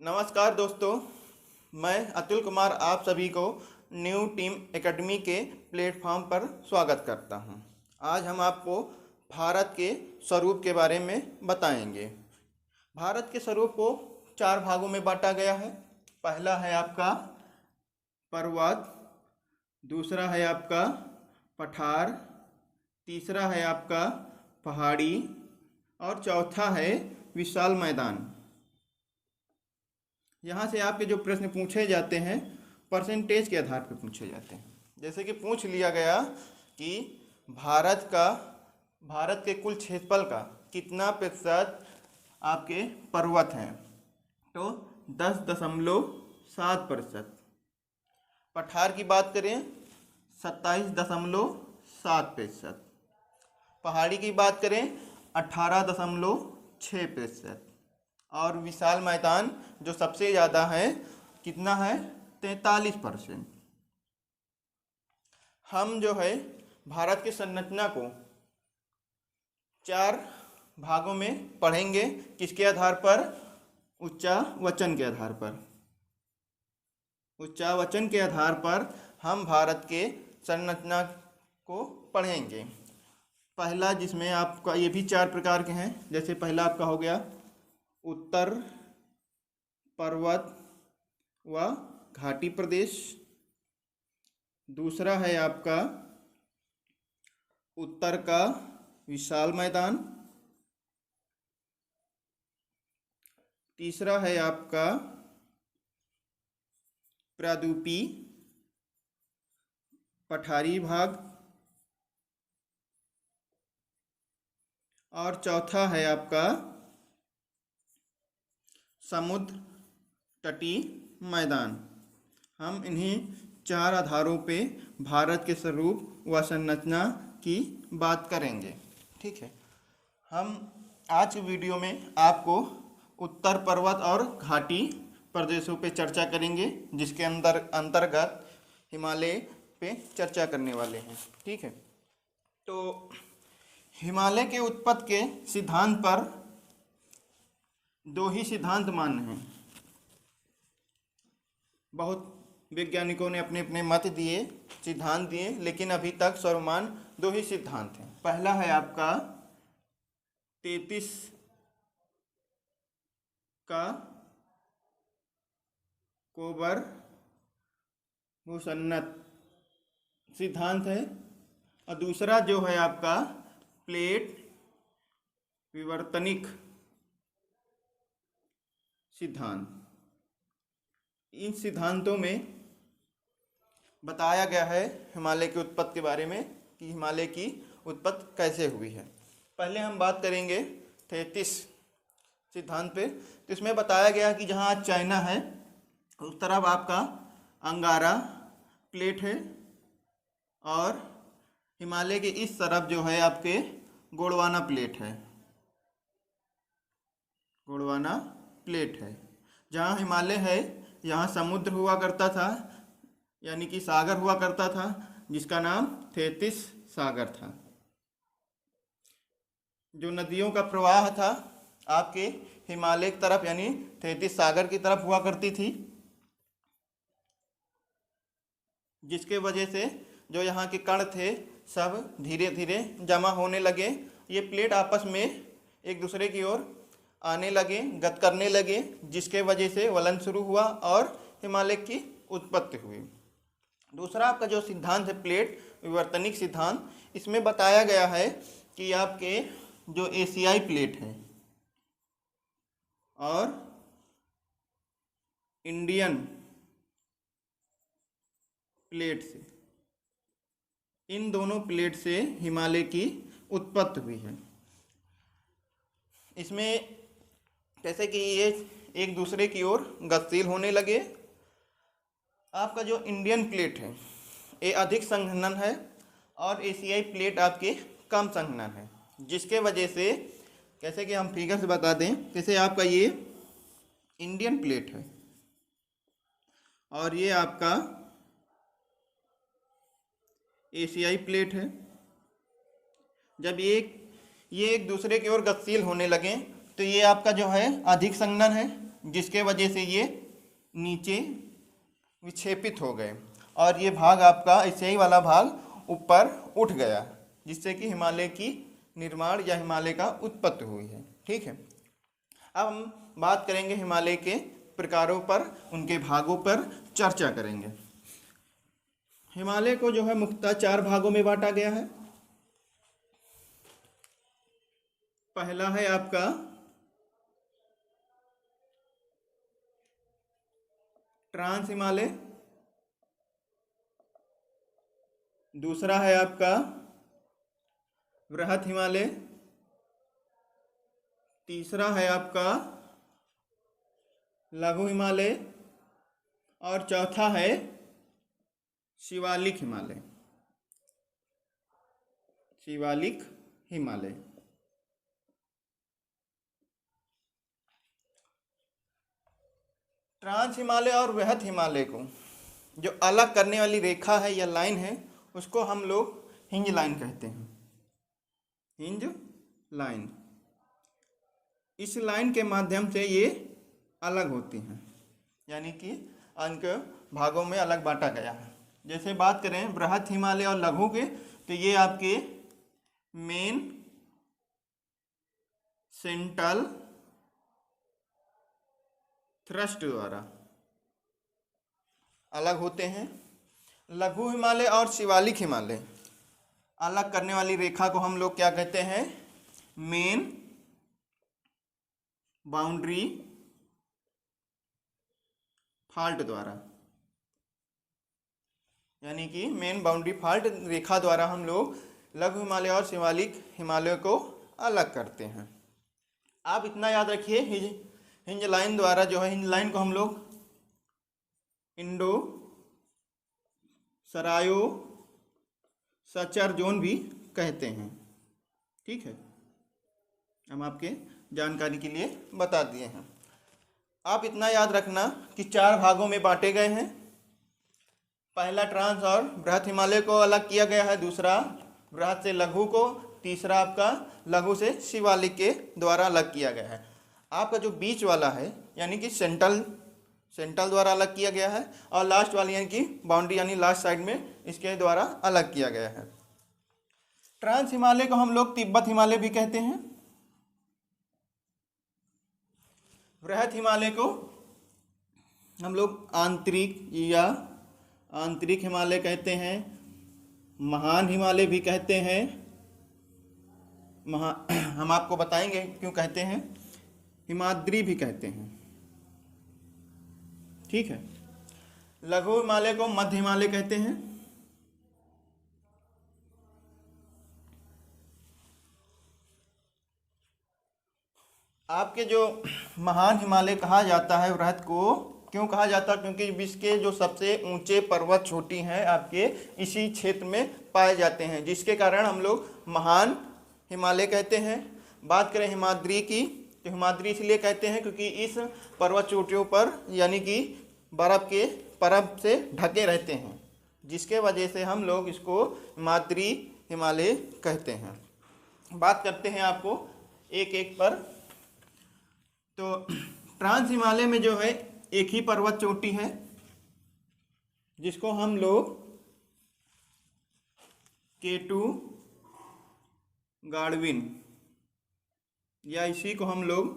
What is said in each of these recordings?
नमस्कार दोस्तों, मैं अतुल कुमार आप सभी को न्यू टीम एकेडमी के प्लेटफॉर्म पर स्वागत करता हूं। आज हम आपको भारत के स्वरूप के बारे में बताएंगे। भारत के स्वरूप को 4 भागों में बांटा गया है। पहला है आपका पर्वत, दूसरा है आपका पठार, तीसरा है आपका पहाड़ी और चौथा है विशाल मैदान। यहाँ से आपके जो प्रश्न पूछे जाते हैं परसेंटेज के आधार पर पूछे जाते हैं। जैसे कि पूछ लिया गया कि भारत के कुल क्षेत्रफल का कितना प्रतिशत आपके पर्वत हैं, तो 10.7%। पठार की बात करें 27.7%। पहाड़ी की बात करें 18.6%। और विशाल मैदान जो सबसे ज़्यादा है कितना है 43%। हम जो है भारत की संरचना को 4 भागों में पढ़ेंगे। किसके आधार पर? उच्चावचन के आधार पर। उच्चावचन के आधार पर हम भारत के संरचना को पढ़ेंगे। पहला जिसमें आपका ये भी 4 प्रकार के हैं। जैसे पहला आपका हो गया उत्तर पर्वत व घाटी प्रदेश, दूसरा है आपका उत्तर का विशाल मैदान, तीसरा है आपका प्रायद्वीपीय पठारी भाग और चौथा है आपका समुद्र तटीय मैदान। हम इन्हीं 4 आधारों पे भारत के स्वरूप व संरचना की बात करेंगे। ठीक है, हम आज की वीडियो में आपको उत्तर पर्वत और घाटी प्रदेशों पे चर्चा करेंगे, जिसके अंतर्गत हिमालय पे चर्चा करने वाले हैं। ठीक है, तो हिमालय के उत्पत्ति के सिद्धांत पर 2 ही सिद्धांत मान्य हैं। बहुत वैज्ञानिकों ने अपने अपने मत दिए, सिद्धांत दिए, लेकिन अभी तक सर्वमान्य 2 ही सिद्धांत हैं। पहला है आपका 33 का कोबर मुसन्नत सिद्धांत है और दूसरा जो है आपका प्लेट विवर्तनिक सिद्धांत। इन सिद्धांतों में बताया गया है हिमालय की उत्पत्ति के बारे में कि हिमालय की उत्पत्ति कैसे हुई है। पहले हम बात करेंगे 33 सिद्धांत पे। तो इसमें बताया गया कि जहाँ चाइना है उस तरफ आपका अंगारा प्लेट है और हिमालय के इस तरफ जो है आपके गोंडवाना प्लेट है। गोंडवाना प्लेट है। जहाँ हिमालय है यहाँ समुद्र हुआ करता था, यानी कि सागर हुआ करता था, जिसका नाम 33 सागर था। जो नदियों का प्रवाह था आपके हिमालय की तरफ यानी 33 सागर की तरफ हुआ करती थी, जिसके वजह से जो यहाँ के कण थे सब धीरे धीरे जमा होने लगे। ये प्लेट आपस में एक दूसरे की ओर आने लगे, गत करने लगे, जिसके वजह से वलन शुरू हुआ और हिमालय की उत्पत्ति हुई। दूसरा आपका जो सिद्धांत है प्लेट विवर्तनिक सिद्धांत, इसमें बताया गया है कि आपके जो एशियाई प्लेट है और इंडियन प्लेट से, इन दोनों प्लेट से हिमालय की उत्पत्ति हुई है। इसमें जैसे कि ये एक दूसरे की ओर गतिशील होने लगे। आपका जो इंडियन प्लेट है ये अधिक संघनन है और एशियाई प्लेट आपके कम संघनन है, जिसके वजह से कैसे कि हम फिगर से बता दें, जैसे आपका ये इंडियन प्लेट है और ये आपका एशियाई प्लेट है। जब ये एक दूसरे की ओर गतिशील होने लगे तो ये आपका जो है अधिक संघनन है जिसके वजह से ये नीचे विक्षेपित हो गए और ये भाग आपका ऐसे ही वाला भाग ऊपर उठ गया, जिससे कि हिमालय की निर्माण या हिमालय का उत्पत्ति हुई है। ठीक है, अब हम बात करेंगे हिमालय के प्रकारों पर, उनके भागों पर चर्चा करेंगे। हिमालय को जो है मुख्यतः 4 भागों में बांटा गया है। पहला है आपका ट्रांस हिमालय, दूसरा है आपका बृहत हिमालय, तीसरा है आपका लघु हिमालय और चौथा है शिवालिक हिमालय। शिवालिक हिमालय ट्रांस हिमालय और बृहत हिमालय को जो अलग करने वाली रेखा है या लाइन है, उसको हम लोग हिंज लाइन कहते हैं। हिंज लाइन, इस लाइन के माध्यम से ये अलग होती हैं, यानी कि अंक भागों में अलग बांटा गया है। जैसे बात करें बृहत हिमालय और लघु के, तो ये आपके मेन, सेंट्रल, थ्रस्ट द्वारा अलग होते हैं। लघु हिमालय और शिवालिक हिमालय अलग करने वाली रेखा को हम लोग क्या कहते हैं? मेन बाउंड्री फॉल्ट द्वारा, यानी कि मेन बाउंड्री फॉल्ट रेखा द्वारा हम लोग लघु हिमालय और शिवालिक हिमालय को अलग करते हैं। आप इतना याद रखिए, हिंज लाइन द्वारा जो है, हिंज लाइन को हम लोग इंडो सरायो सचर जोन भी कहते हैं। ठीक है, हम आपके जानकारी के लिए बता दिए हैं। आप इतना याद रखना कि 4 भागों में बांटे गए हैं। पहला ट्रांस और बृहत हिमालय को अलग किया गया है, दूसरा बृहत से लघु को, तीसरा आपका लघु से शिवालिक के द्वारा अलग किया गया है। आपका जो बीच वाला है यानी कि सेंट्रल द्वारा अलग किया गया है, और लास्ट वाली यानी कि बाउंड्री यानी लास्ट साइड में इसके द्वारा अलग किया गया है। ट्रांस हिमालय को हम लोग तिब्बत हिमालय भी कहते हैं। बृहत हिमालय को हम लोग आंतरिक हिमालय कहते हैं, महान हिमालय भी कहते हैं। हम आपको बताएंगे क्यों कहते हैं, हिमाद्री भी कहते हैं। ठीक है, लघु हिमालय को मध्य हिमालय कहते हैं। आपके जो महान हिमालय कहा जाता है बृहत को, क्यों कहा जाता है? क्योंकि विश्व के जो सबसे ऊंचे पर्वत चोटी हैं आपके इसी क्षेत्र में पाए जाते हैं, जिसके कारण हम लोग महान हिमालय कहते हैं। बात करें हिमाद्री की, तो हिमाद्री इसलिए कहते हैं क्योंकि इस पर्वत चोटियों पर यानी कि बर्फ़ के परत से ढके रहते हैं, जिसके वजह से हम लोग इसको हिमाद्री हिमालय कहते हैं। बात करते हैं आपको एक एक पर। तो ट्रांस हिमालय में जो है एक ही पर्वत चोटी है, जिसको हम लोग K2 गार्डविन या इसी को हम लोग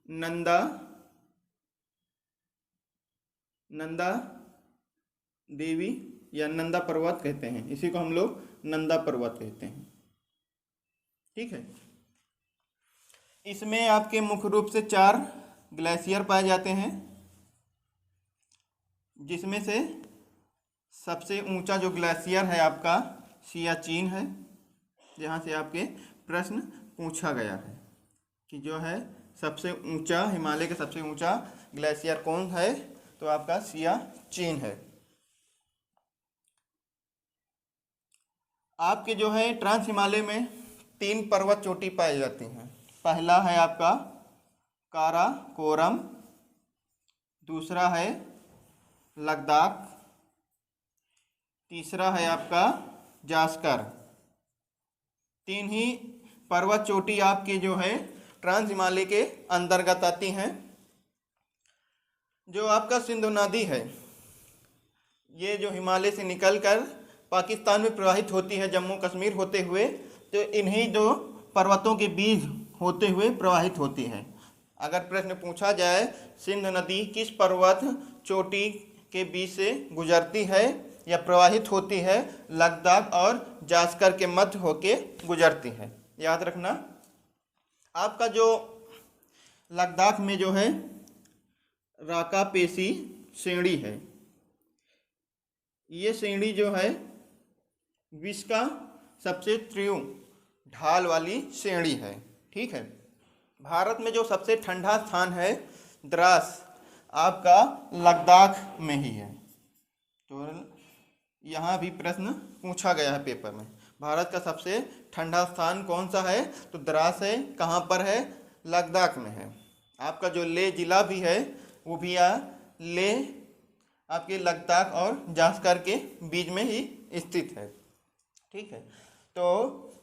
नंदा देवी या नंदा पर्वत कहते हैं। इसी को हम लोग नंदा पर्वत कहते हैं। ठीक है, इसमें आपके मुख्य रूप से 4 ग्लेशियर पाए जाते हैं, जिसमें से सबसे ऊंचा जो ग्लेशियर है आपका सियाचिन है, जहाँ से आपके प्रश्न पूछा गया है कि जो है सबसे ऊंचा, हिमालय का सबसे ऊंचा ग्लेशियर कौन है, तो आपका सियाचिन है। आपके जो है ट्रांस हिमालय में 3 पर्वत चोटी पाई जाती हैं। पहला है आपका काराकोरम, दूसरा है लद्दाख, तीसरा है आपका जास्कर। 3 ही पर्वत चोटी आपके जो है ट्रांस हिमालय के अंतर्गत आती हैं। जो आपका सिंधु नदी है, ये जो हिमालय से निकलकर पाकिस्तान में प्रवाहित होती है जम्मू कश्मीर होते हुए, तो इन्हीं दो पर्वतों के बीच होते हुए प्रवाहित होती है। अगर प्रश्न पूछा जाए सिंधु नदी किस पर्वत चोटी के बीच से गुजरती है या प्रवाहित होती है, लद्दाख और जास्कर के मध्य होके गुजरती है। याद रखना, आपका जो लद्दाख में जो है राकापेसी श्रेणी है, ये श्रेणी जो है विश्व का सबसे तीव्र ढाल वाली श्रेणी है। ठीक है। भारत में जो सबसे ठंडा स्थान है द्रास, आपका लद्दाख में ही है। तो यहाँ भी प्रश्न पूछा गया है पेपर में, भारत का सबसे ठंडा स्थान कौन सा है, तो द्रास है। कहाँ पर है, लद्दाख में है। आपका जो ले जिला भी है वो भी ले आपके लद्दाख और जास्कर के बीच में ही स्थित है। ठीक है। तो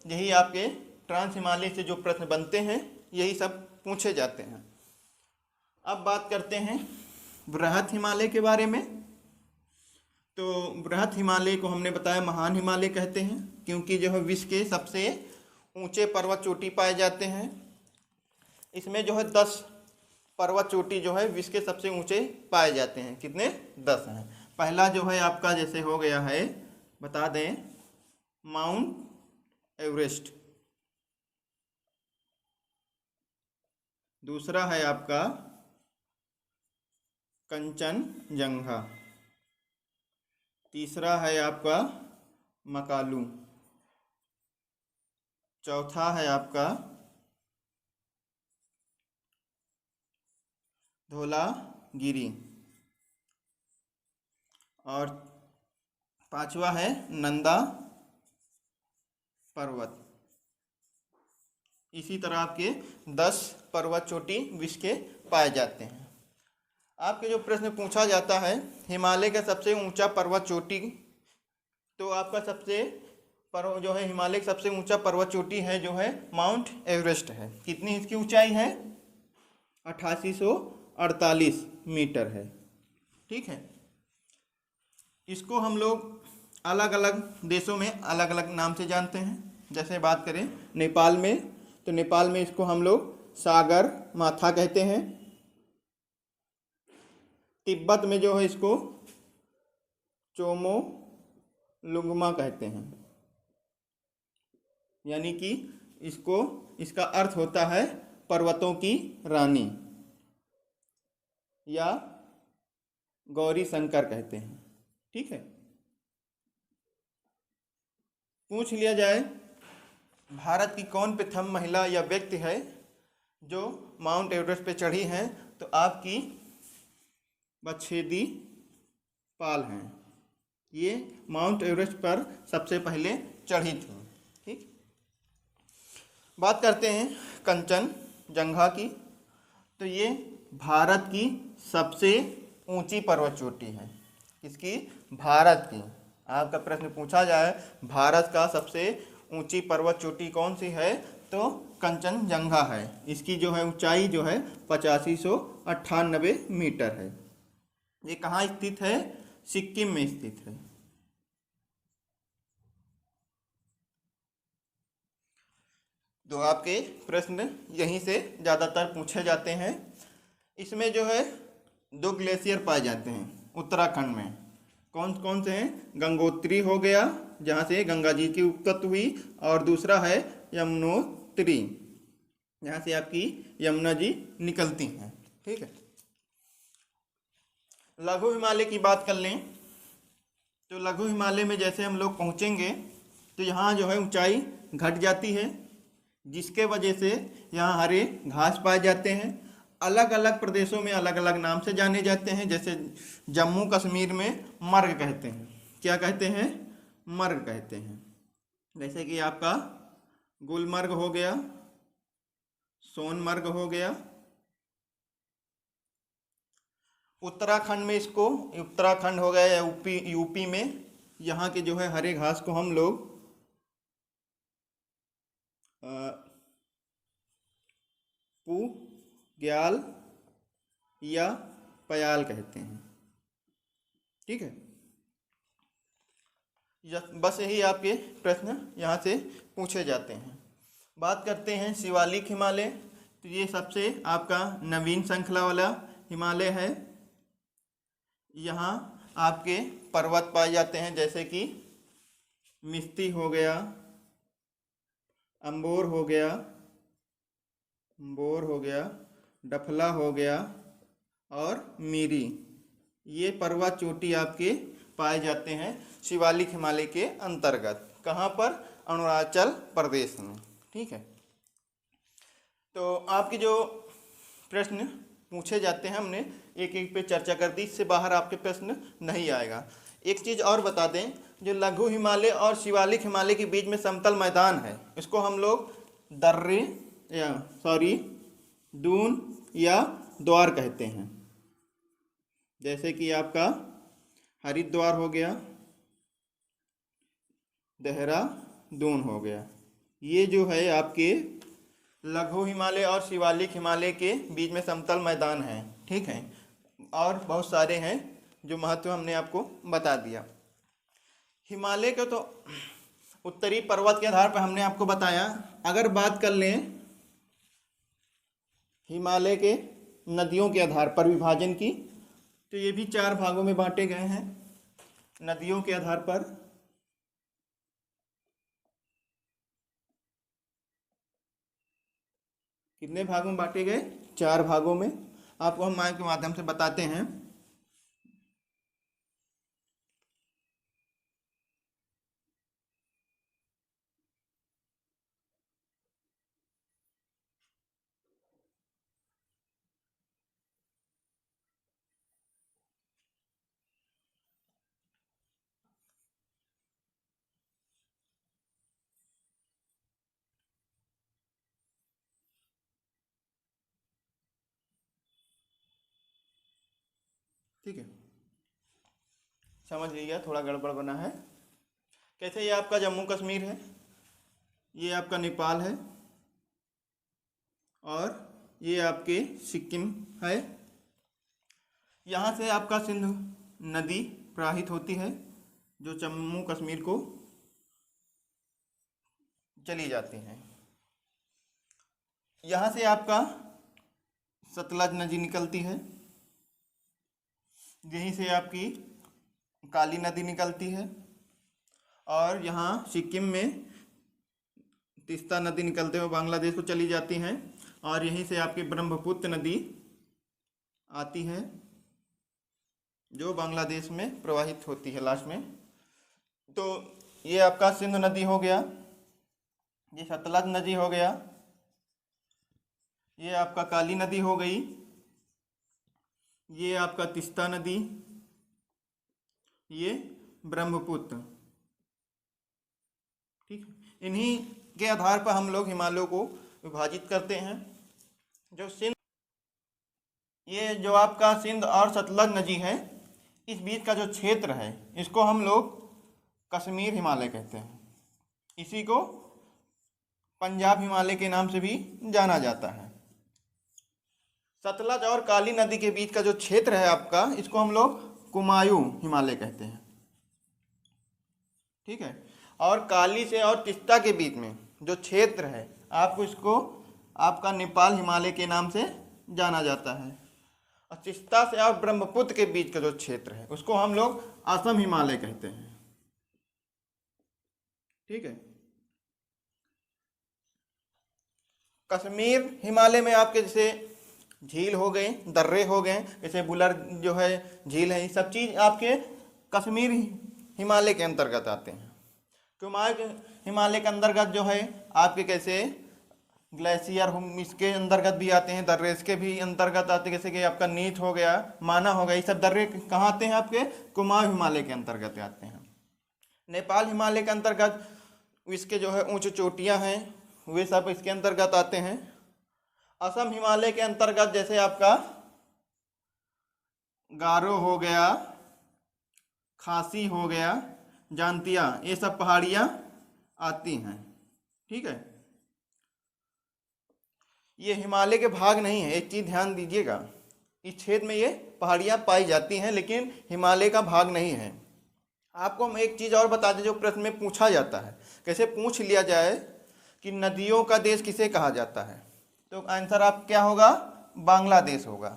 यही आपके ट्रांस हिमालय से जो प्रश्न बनते हैं यही सब पूछे जाते हैं। अब बात करते हैं बृहत हिमालय के बारे में। तो बृहत हिमालय को हमने बताया महान हिमालय कहते हैं, क्योंकि जो है विश्व के सबसे ऊंचे पर्वत चोटी पाए जाते हैं। इसमें जो है 10 पर्वत चोटी जो है विश्व के सबसे ऊंचे पाए जाते हैं। कितने, 10 हैं। पहला जो है आपका जैसे हो गया है, बता दें, माउंट एवरेस्ट। दूसरा है आपका कंचनजंगा। तीसरा है आपका मकालू। चौथा है आपका धौलागिरी। और पांचवा है नंदा पर्वत। इसी तरह आपके 10 पर्वत चोटी विश्व के पाए जाते हैं। आपके जो प्रश्न पूछा जाता है हिमालय का सबसे ऊंचा पर्वत चोटी, तो आपका सबसे जो है हिमालय का सबसे ऊंचा पर्वत चोटी है जो है माउंट एवरेस्ट है। कितनी इसकी ऊंचाई है, 8848 मीटर है। ठीक है। इसको हम लोग अलग अलग देशों में अलग अलग नाम से जानते हैं। जैसे बात करें नेपाल में, तो नेपाल में इसको हम लोग सागर माथा कहते हैं। तिब्बत में जो है इसको चोमो लुंगमा कहते हैं, यानी कि इसका अर्थ होता है पर्वतों की रानी, या गौरी शंकर कहते हैं। ठीक है। पूछ लिया जाए भारत की कौन प्रथम महिला या व्यक्ति है जो माउंट एवरेस्ट पे चढ़ी हैं, तो आपकी बछेदी पाल हैं। ये माउंट एवरेस्ट पर सबसे पहले चढ़ी थी। ठीक। बात करते हैं कंचनजंगा की। तो ये भारत की सबसे ऊंची पर्वत चोटी है। किसकी, भारत की। आपका प्रश्न पूछा जाए भारत का सबसे ऊंची पर्वत चोटी कौन सी है, तो कंचनजंगा है। इसकी जो है ऊंचाई जो है 8598 मीटर है। ये कहाँ स्थित है, सिक्किम में स्थित है। तो आपके प्रश्न यहीं से ज़्यादातर पूछे जाते हैं। इसमें जो है 2 ग्लेशियर पाए जाते हैं उत्तराखंड में। कौन कौन से हैं, गंगोत्री हो गया जहाँ से गंगा जी की उत्पत्ति हुई, और दूसरा है यमुनोत्री जहाँ से आपकी यमुना जी निकलती हैं। ठीक है। लघु हिमालय की बात कर लें तो लघु हिमालय में जैसे हम लोग पहुँचेंगे तो यहाँ जो है ऊंचाई घट जाती है, जिसके वजह से यहाँ हरे घास पाए जाते हैं। अलग अलग प्रदेशों में अलग अलग नाम से जाने जाते हैं। जैसे जम्मू कश्मीर में मर्ग कहते हैं। क्या कहते हैं, मर्ग कहते हैं। जैसे कि आपका गुलमर्ग हो गया, सोनमर्ग हो गया। उत्तराखंड में इसको उत्तराखंड हो गया, या यूपी में यहाँ के जो है हरे घास को हम लोग पू ग्याल या पयाल कहते हैं। ठीक है, बस यही आपके प्रश्न यहाँ से पूछे जाते हैं। बात करते हैं शिवालिक हिमालय। तो ये सबसे आपका नवीन श्रृंखला वाला हिमालय है। यहाँ आपके पर्वत पाए जाते हैं, जैसे कि मिस्ती हो गया, अंबोर हो गया, डफला हो गया और मीरी। ये पर्वत चोटी आपके पाए जाते हैं शिवालिक हिमालय के अंतर्गत। कहाँ पर? अरुणाचल प्रदेश में। ठीक है, तो आपके जो प्रश्न पूछे जाते हैं हमने एक एक पे चर्चा कर दी, इससे बाहर आपके प्रश्न नहीं आएगा। एक चीज़ और बता दें, जो लघु हिमालय और शिवालिक हिमालय के बीच में समतल मैदान है, इसको हम लोग दर्रे दून या द्वार कहते हैं। जैसे कि आपका हरिद्वार हो गया, देहरादून हो गया। ये जो है आपके लघु हिमालय और शिवालिक हिमालय के बीच में समतल मैदान है। ठीक है, और बहुत सारे हैं जो महत्व हमने आपको बता दिया। हिमालय का तो उत्तरी पर्वत के आधार पर हमने आपको बताया। अगर बात कर लें हिमालय के नदियों के आधार पर विभाजन की, तो ये भी 4 भागों में बांटे गए हैं। नदियों के आधार पर कितने भागों में बांटे गए? 4 भागों में। आपको हम माइक के माध्यम से बताते हैं। ठीक है, समझ लीजिए, थोड़ा गड़बड़ बना है। कैसे? ये आपका जम्मू कश्मीर है, ये आपका नेपाल है और ये आपके सिक्किम है। यहाँ से आपका सिंधु नदी प्रवाहित होती है, जो जम्मू कश्मीर को चली जाती है। यहाँ से आपका सतलज नदी निकलती है, यहीं से आपकी काली नदी निकलती है, और यहाँ सिक्किम में तीस्ता नदी निकलते हुए बांग्लादेश को चली जाती हैं, और यहीं से आपकी ब्रह्मपुत्र नदी आती है, जो बांग्लादेश में प्रवाहित होती है लास्ट में। तो ये आपका सिंधु नदी हो गया, ये सतलज नदी हो गया, ये आपका काली नदी हो गई, ये आपका तीस्ता नदी, ये ब्रह्मपुत्र। ठीक, इन्हीं के आधार पर हम लोग हिमालयों को विभाजित करते हैं। जो सिंध, ये जो आपका सिंध और सतलज नदी है, इस बीच का जो क्षेत्र है, इसको हम लोग कश्मीर हिमालय कहते हैं। इसी को पंजाब हिमालय के नाम से भी जाना जाता है। सतलज और काली नदी के बीच का जो क्षेत्र है आपका, इसको हम लोग कुमायूं हिमालय कहते हैं। ठीक है, और काली से और तीस्ता के बीच में जो क्षेत्र है, आपको इसको आपका नेपाल हिमालय के नाम से जाना जाता है। और तीस्ता से और ब्रह्मपुत्र के बीच का जो क्षेत्र है, उसको हम लोग असम हिमालय कहते हैं। ठीक है, कश्मीर हिमालय में आपके जैसे झील हो गए, दर्रे हो गए, जैसे बुलर जो है झील है, ये सब चीज़ आपके कश्मीर हिमालय के अंतर्गत आते हैं। कुमायूं हिमालय के अंतर्गत जो है आपके कैसे ग्लेशियर इसके अंतर्गत भी आते हैं, दर्रे इसके भी अंतर्गत आते हैं, जैसे कि आपका नीथ हो गया, माना हो गया, ये सब दर्रे कहाँ आते हैं? आपके कुमायूं हिमालय के अंतर्गत आते हैं। नेपाल हिमालय के अंतर्गत इसके जो है ऊंची चोटियाँ हैं, वे सब इसके अंतर्गत आते हैं। असम हिमालय के अंतर्गत जैसे आपका गारो हो गया, खासी हो गया, जानतिया, ये सब पहाड़ियाँ आती हैं। ठीक है, ये हिमालय के भाग नहीं है, एक चीज़ ध्यान दीजिएगा, इस क्षेत्र में ये पहाड़ियाँ पाई जाती हैं, लेकिन हिमालय का भाग नहीं है। आपको हम एक चीज़ और बता दें जो प्रश्न में पूछा जाता है, कैसे पूछ लिया जाए कि नदियों का देश किसे कहा जाता है, तो आंसर आप क्या होगा, बांग्लादेश होगा।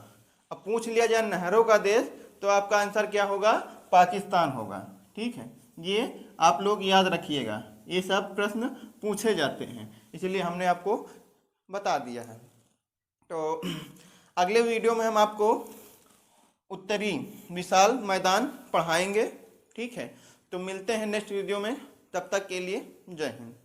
अब पूछ लिया जाए नहरों का देश, तो आपका आंसर क्या होगा, पाकिस्तान होगा। ठीक है, ये आप लोग याद रखिएगा, ये सब प्रश्न पूछे जाते हैं, इसलिए हमने आपको बता दिया है। तो अगले वीडियो में हम आपको उत्तरी विशाल मैदान पढ़ाएंगे। ठीक है, तो मिलते हैं नेक्स्ट वीडियो में, तब तक के लिए जय हिंद।